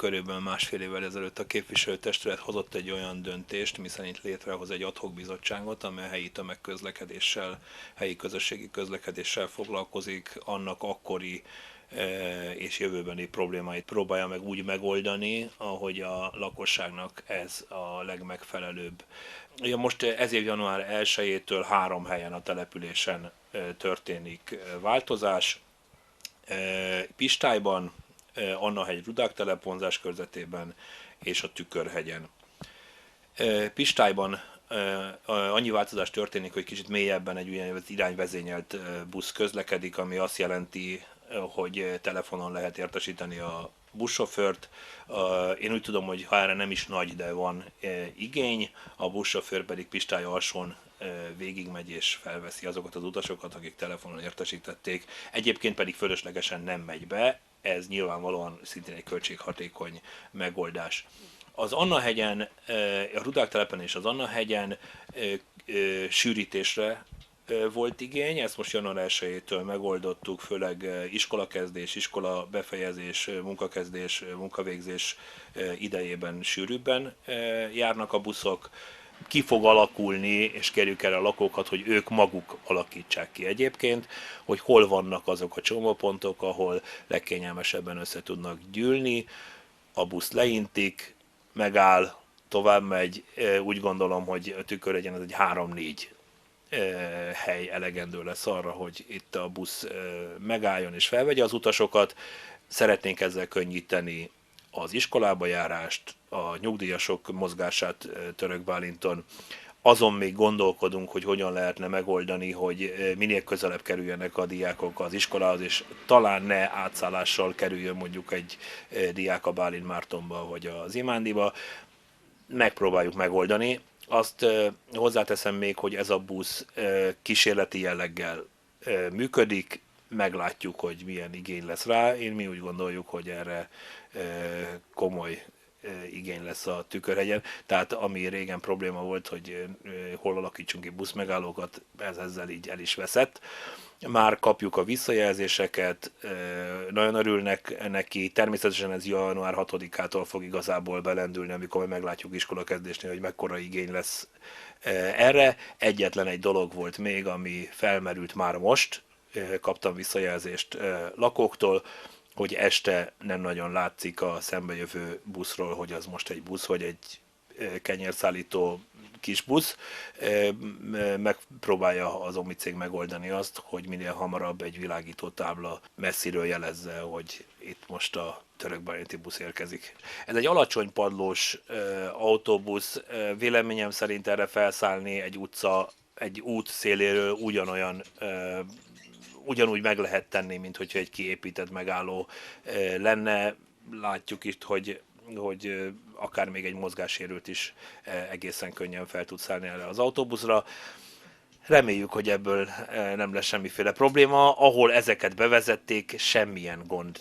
körülbelül másfél évvel ezelőtt a képviselőtestület hozott egy olyan döntést, miszerint létrehoz egy ad hoc bizottságot, amely helyi tömegközlekedéssel, helyi közösségi közlekedéssel foglalkozik, annak akkori és jövőbeni problémáit próbálja meg úgy megoldani, ahogy a lakosságnak ez a legmegfelelőbb. Ja, most ez év január 1-től 3 helyen a településen történik változás. Pistályban, Annahegy Rudák telefonzás körzetében és a Tükörhegyen. Pistályban annyi változás történik, hogy kicsit mélyebben egy úgynevezett irányvezényelt busz közlekedik, ami azt jelenti, hogy telefonon lehet értesíteni a buszsofőrt. Én úgy tudom, hogy ha erre nem is nagy, de van igény, a buszsofőr pedig Pistálya alsón végigmegy és felveszi azokat az utasokat, akik telefonon értesítették. Egyébként pedig fölöslegesen nem megy be, ez nyilvánvalóan szintén egy költséghatékony megoldás. Az Annahegyen, a Rudák telepen és az Annahegyen sűrítésre volt igény, ezt most január 1-től megoldottuk, főleg iskolakezdés, iskola befejezés, munkakezdés, munkavégzés idejében sűrűbben járnak a buszok. Ki fog alakulni, és kérjük el a lakókat, hogy ők maguk alakítsák ki egyébként, hogy hol vannak azok a csomópontok, ahol legkényelmesebben össze tudnak gyűlni, a buszt leintik, megáll, tovább megy, úgy gondolom, hogy a Tükörhegyen ez egy 3-4 hely elegendő lesz arra, hogy itt a busz megálljon és felvegye az utasokat. Szeretnénk ezzel könnyíteni az iskolába járást, a nyugdíjasok mozgását Törökbálinton. Azon még gondolkodunk, hogy hogyan lehetne megoldani, hogy minél közelebb kerüljenek a diákok az iskolához, és talán ne átszállással kerüljön mondjuk egy diák a Bálint Mártonba vagy az Imándiba. Megpróbáljuk megoldani. Azt hozzáteszem még, hogy ez a busz kísérleti jelleggel működik, meglátjuk, hogy milyen igény lesz rá. Mi úgy gondoljuk, hogy erre komoly igény lesz a Tükörhegyen. Tehát ami régen probléma volt, hogy hol alakítsunk ki buszmegállókat, ez ezzel így el is veszett. Már kapjuk a visszajelzéseket, nagyon örülnek neki, természetesen ez január 6-ától fog igazából belendülni, amikor meglátjuk iskolakezdésnél, hogy mekkora igény lesz erre. Egyetlen egy dolog volt még, ami felmerült már most, kaptam visszajelzést lakóktól, hogy este nem nagyon látszik a szembejövő buszról, hogy az most egy busz, vagy egy kenyérszállító kis busz. Megpróbálja az Omni cég megoldani azt, hogy minél hamarabb egy világító tábla messziről jelezze, hogy itt most a törökbálinti busz érkezik. Ez egy alacsony padlós autóbusz, véleményem szerint erre felszállni egy út széléről ugyanúgy meg lehet tenni, mint hogyha egy kiépített megálló lenne. Látjuk itt, hogy akár még egy mozgássérült is egészen könnyen fel tud szállni erre az autóbuszra. Reméljük, hogy ebből nem lesz semmiféle probléma. Ahol ezeket bevezették, semmilyen gond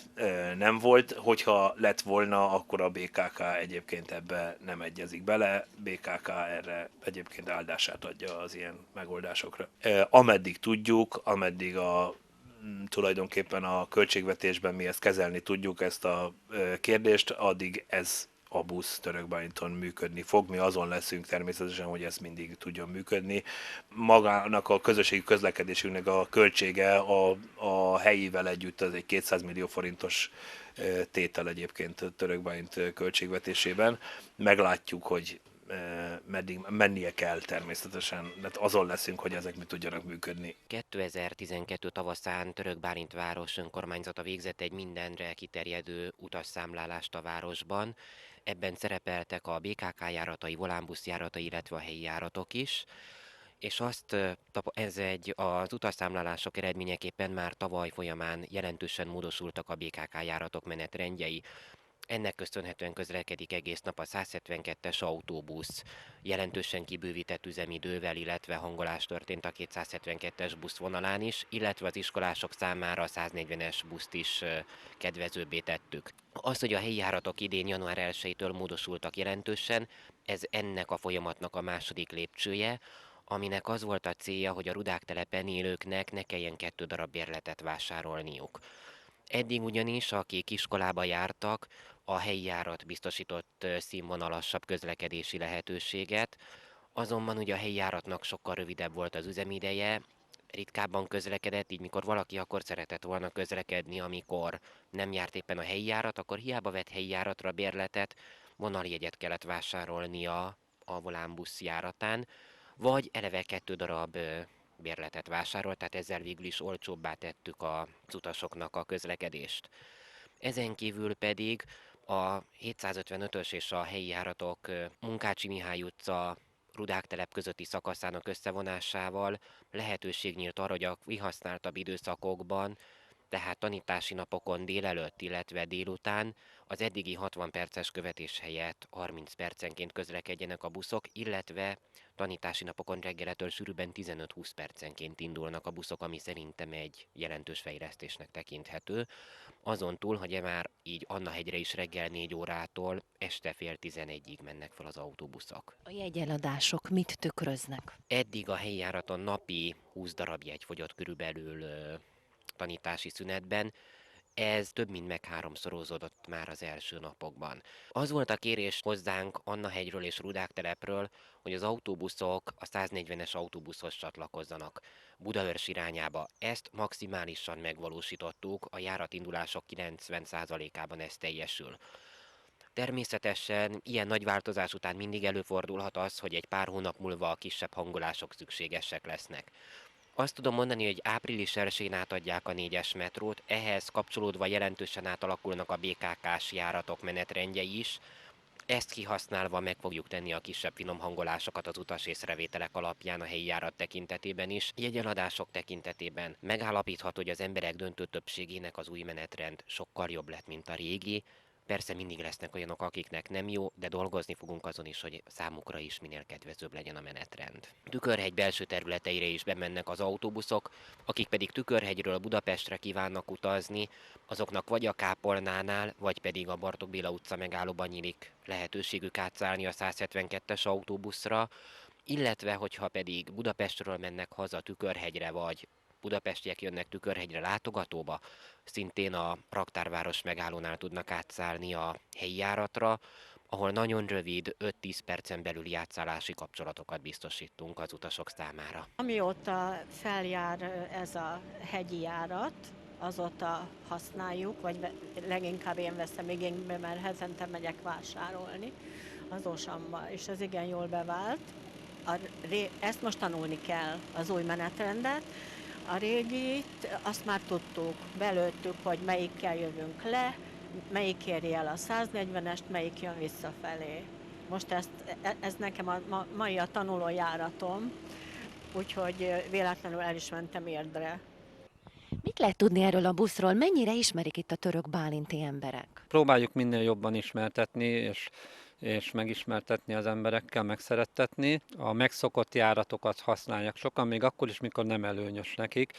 nem volt. Hogyha lett volna, akkor a BKK egyébként ebbe nem egyezik bele. BKK erre egyébként áldását adja az ilyen megoldásokra. Ameddig tudjuk, ameddig tulajdonképpen a költségvetésben mi ezt kezelni tudjuk, ezt a kérdést, addig ez a busz Törökbálinton működni fog. Mi azon leszünk természetesen, hogy ez mindig tudjon működni. Magának a közösségi közlekedésünknek a költsége a helyivel együtt az egy 200 millió forintos tétel egyébként Törökbálint költségvetésében. Meglátjuk, hogy meddig mennie kell természetesen, de azon leszünk, hogy ezek mi tudjanak működni. 2012 tavaszán Törökbálint város önkormányzata végzett egy mindenre kiterjedő utasszámlálást a városban. Ebben szerepeltek a BKK járatai, volánbusz járatai, illetve a helyi járatok is. És az utasszámlálások eredményeképpen már tavaly folyamán jelentősen módosultak a BKK járatok menetrendjei. Ennek köszönhetően közlekedik egész nap a 172-es autóbusz, jelentősen kibővített üzemidővel, illetve hangolás történt a 272-es buszvonalán is, illetve az iskolások számára a 140-es buszt is kedvezőbbé tettük. Az, hogy a helyi járatok idén január 1-től módosultak jelentősen, ez ennek a folyamatnak a második lépcsője, aminek az volt a célja, hogy a Rudák telepen élőknek ne kelljen 2 darab bérletet vásárolniuk. Eddig ugyanis, akik iskolába jártak, a helyi járat biztosított színvonalasabb közlekedési lehetőséget, azonban ugye a helyi járatnak sokkal rövidebb volt az üzemideje, ritkábban közlekedett, így mikor valaki akkor szeretett volna közlekedni, amikor nem járt éppen a helyi járat, akkor hiába vett helyi járatra bérletet, vonaljegyet kellett vásárolnia a Volánbusz járatán, vagy eleve 2 darab bérletet vásárolt, tehát ezzel végül is olcsóbbá tettük az utasoknak a közlekedést. Ezen kívül pedig a 755-ös és a helyi járatok Munkácsi Mihály utca Rudák telep közötti szakaszának összevonásával lehetőség nyílt arra, hogy a kihasználtabb időszakokban, tehát tanítási napokon délelőtt, illetve délután az eddigi 60 perces követés helyett 30 percenként közlekedjenek a buszok, illetve tanítási napokon reggeletől sűrűbben 15-20 percenként indulnak a buszok, ami szerintem egy jelentős fejlesztésnek tekinthető. Azon túl, hogy már így Annahegyre is reggel 4 órától este fél 11-ig mennek fel az autóbuszok. A jegyeladások mit tükröznek? Eddig a helyi járaton napi 20 darab jegy fogyott körülbelül tanítási szünetben, ez több mint megháromszorozódott már az első napokban. Az volt a kérés hozzánk Annahegyről és Rudák telepről, hogy az autóbuszok a 140-es autóbuszhoz csatlakozzanak Budaörs irányába. Ezt maximálisan megvalósítottuk, a járatindulások 90%-ában ez teljesül. Természetesen ilyen nagy változás után mindig előfordulhat az, hogy egy pár hónap múlva a kisebb hangolások szükségesek lesznek. Azt tudom mondani, hogy április 1-én átadják a 4-es metrót, ehhez kapcsolódva jelentősen átalakulnak a BKK-s járatok menetrendjei is. Ezt kihasználva meg fogjuk tenni a kisebb finom hangolásokat az utas észrevételek alapján a helyi járat tekintetében is. Jegyeladások tekintetében megállapítható, hogy az emberek döntő többségének az új menetrend sokkal jobb lett, mint a régi. Persze mindig lesznek olyanok, akiknek nem jó, de dolgozni fogunk azon is, hogy számukra is minél kedvezőbb legyen a menetrend. Tükörhegy belső területeire is bemennek az autóbuszok, akik pedig Tükörhegyről Budapestre kívánnak utazni, azoknak vagy a Kápolnánál, vagy pedig a Bartók Béla utca megállóban nyílik lehetőségük átszállni a 172-es autóbuszra, illetve hogyha pedig Budapestről mennek haza Tükörhegyre, vagy budapestiek jönnek Tükörhegyre látogatóba, szintén a raktárváros megállónál tudnak átszállni a helyi járatra, ahol nagyon rövid, 5-10 percen belüli átszállási kapcsolatokat biztosítunk az utasok számára. Amióta feljár ez a hegyi járat, azóta használjuk, vagy leginkább én veszem igénybe, mert hezente megyek vásárolni az Osamba, és ez igen jól bevált. Ezt most tanulni kell, az új menetrendet. A régit azt már tudtuk, belőttük, hogy melyikkel jövünk le, melyik éri el a 140-est, melyik jön visszafelé. Most ez nekem a mai a tanulójáratom, úgyhogy véletlenül el is mentem Érdre. Mit lehet tudni erről a buszról? Mennyire ismerik itt a török bálinti emberek? Próbáljuk minél jobban ismertetni, és megismertetni az emberekkel, megszerettetni. A megszokott járatokat használják sokan, még akkor is, mikor nem előnyös nekik.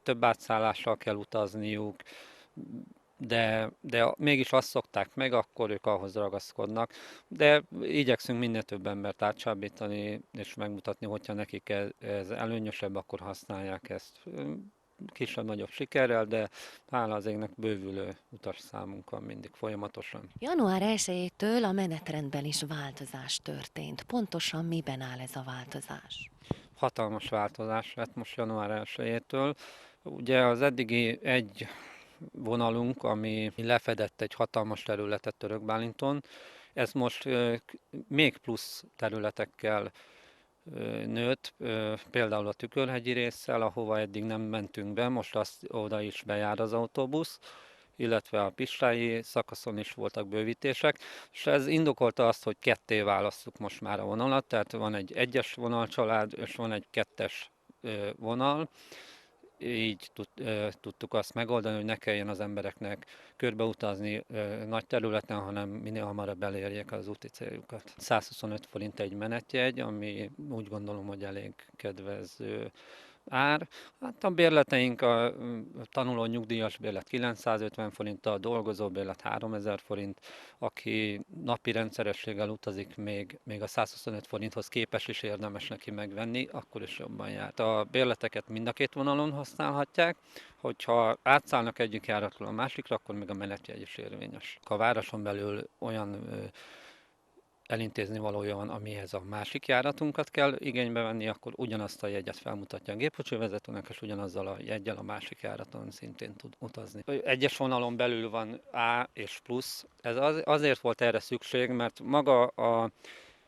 Több átszállással kell utazniuk, de mégis azt szokták meg, akkor ők ahhoz ragaszkodnak. De igyekszünk minél több embert átsábítani, és megmutatni, hogyha nekik ez előnyösebb, akkor használják ezt. Kisebb-nagyobb sikerrel, de hála az égnek bővülő utasszámunk van mindig folyamatosan. Január 1-től a menetrendben is változás történt. Pontosan miben áll ez a változás? Hatalmas változás lett most január 1-től. Ugye az eddigi egy vonalunk, ami lefedett egy hatalmas területet Törökbálinton, ez most még plusz területekkel nőtt, például a Tükörhegyi résszel, ahova eddig nem mentünk be, most oda is bejár az autóbusz, illetve a Pistrái szakaszon is voltak bővítések, és ez indokolta azt, hogy ketté választjuk most már a vonalat, tehát van egy egyes vonalcsalád, és van egy kettes vonal, így tudtuk azt megoldani, hogy ne kelljen az embereknek körbeutazni nagy területen, hanem minél hamarabb elérjék az úti céljukat. 125 forint egy menetjegy, ami úgy gondolom, hogy elég kedvező ár. Hát a bérleteink a tanuló nyugdíjas bérlet 950 forint, a dolgozó bérlet 3000 forint, aki napi rendszerességgel utazik, még a 125 forinthoz képes is érdemes neki megvenni, akkor is jobban jár. A bérleteket mind a két vonalon használhatják, hogyha átszállnak egyik járatról a másikra, akkor még a menetjegy is érvényes. A városon belül olyan elintézni valója van, amihez a másik járatunkat kell igénybe venni, akkor ugyanazt a jegyet felmutatja a gépkocsi vezetőnek, és ugyanazzal a jeggyel a másik járaton szintén tud utazni. Egyes vonalon belül van A és plusz. Ez azért volt erre szükség, mert maga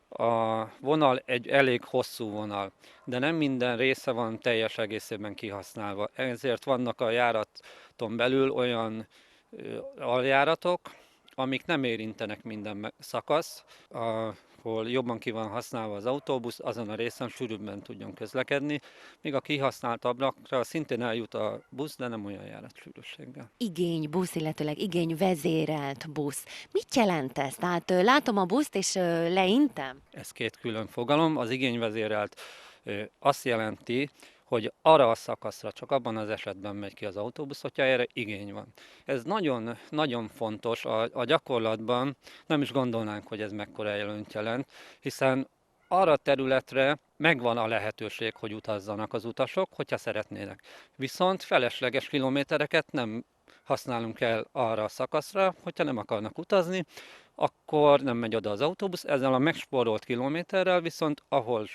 a vonal egy elég hosszú vonal, de nem minden része van teljes egészében kihasználva. Ezért vannak a járaton belül olyan aljáratok, amik nem érintenek minden szakasz, ahol jobban ki van használva az autóbusz, azon a részen sűrűbben tudjon közlekedni, míg a kihasználtabbakra szintén eljut a busz, de nem olyan járatsűrűséggel. Igénybusz, illetőleg igényvezérelt busz. Mit jelent ez? Tehát látom a buszt, és leintem? Ez két külön fogalom. Az igényvezérelt azt jelenti, hogy arra a szakaszra csak abban az esetben megy ki az autóbusz, hogyha erre igény van. Ez nagyon, nagyon fontos. A gyakorlatban nem is gondolnánk, hogy ez mekkora előnyt jelent, hiszen arra a területre megvan a lehetőség, hogy utazzanak az utasok, hogyha szeretnének. Viszont felesleges kilométereket nem használunk el arra a szakaszra, hogyha nem akarnak utazni, akkor nem megy oda az autóbusz, ezzel a megspórolt kilométerrel viszont ahol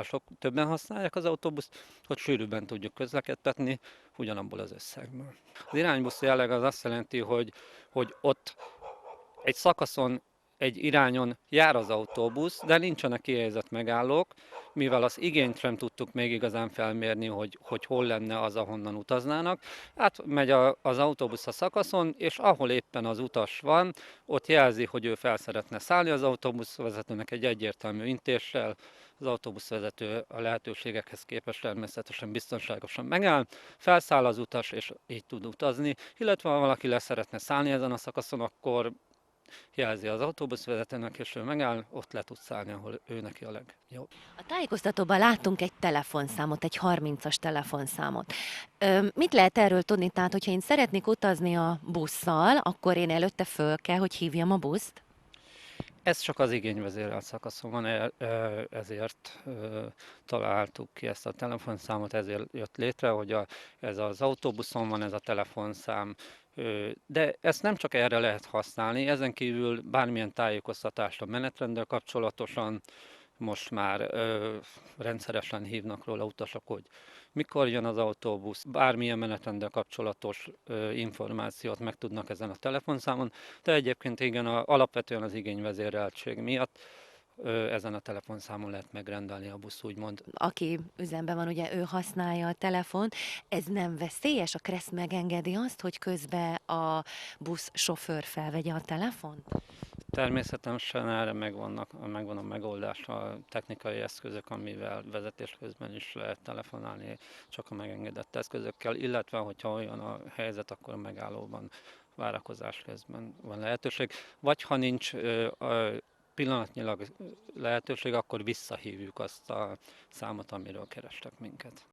sok többen használják az autóbuszt, hogy sűrűbben tudjuk közlekedtetni ugyanabból az összegből. Az iránybusz jelleg az azt jelenti, hogy ott egy szakaszon, egy irányon jár az autóbusz, de nincsenek kihelyezett megállók, mivel az igényt sem tudtuk még igazán felmérni, hogy hol lenne az, ahonnan utaznának. Átmegy az autóbusz a szakaszon, és ahol éppen az utas van, ott jelzi, hogy ő fel szeretne szállni az autóbuszvezetőnek egy egyértelmű intéssel. Az autóbuszvezető a lehetőségekhez képest természetesen biztonságosan megáll, felszáll az utas, és így tud utazni, illetve ha valaki le szeretne szállni ezen a szakaszon, akkor jelzi az autóbuszvezetőnek, és ő megáll, ott le tud szállni, ahol ő neki a legjobb. A tájékoztatóban láttunk egy telefonszámot, egy 30-as telefonszámot. Mit lehet erről tudni? Tehát, hogyha én szeretnék utazni a busszal, akkor én előtte föl kell, hogy hívjam a buszt? Ez csak az igényvezérelt szakaszon van, ezért találtuk ki ezt a telefonszámot, ezért jött létre, hogy ez az autóbuszon van ez a telefonszám, de ezt nem csak erre lehet használni, ezen kívül bármilyen tájékoztatást a menetrenddel kapcsolatosan most már rendszeresen hívnak róla utasok, hogy mikor jön az autóbusz, bármilyen menetrenddel kapcsolatos információt megtudnak ezen a telefonszámon, de egyébként igen, alapvetően az igényvezéreltség miatt ezen a telefonszámon lehet megrendelni a busz, úgymond. Aki üzemben van, ugye ő használja a telefont. Ez nem veszélyes? A KRESZ megengedi azt, hogy közben a busz sofőr felvegye a telefont? Természetesen erre megvan a megoldás, a technikai eszközök, amivel vezetés közben is lehet telefonálni, csak a megengedett eszközökkel, illetve hogyha olyan a helyzet, akkor a megállóban várakozás közben van lehetőség. Vagy ha nincs pillanatnyilag lehetőség, akkor visszahívjuk azt a számot, amiről kerestek minket.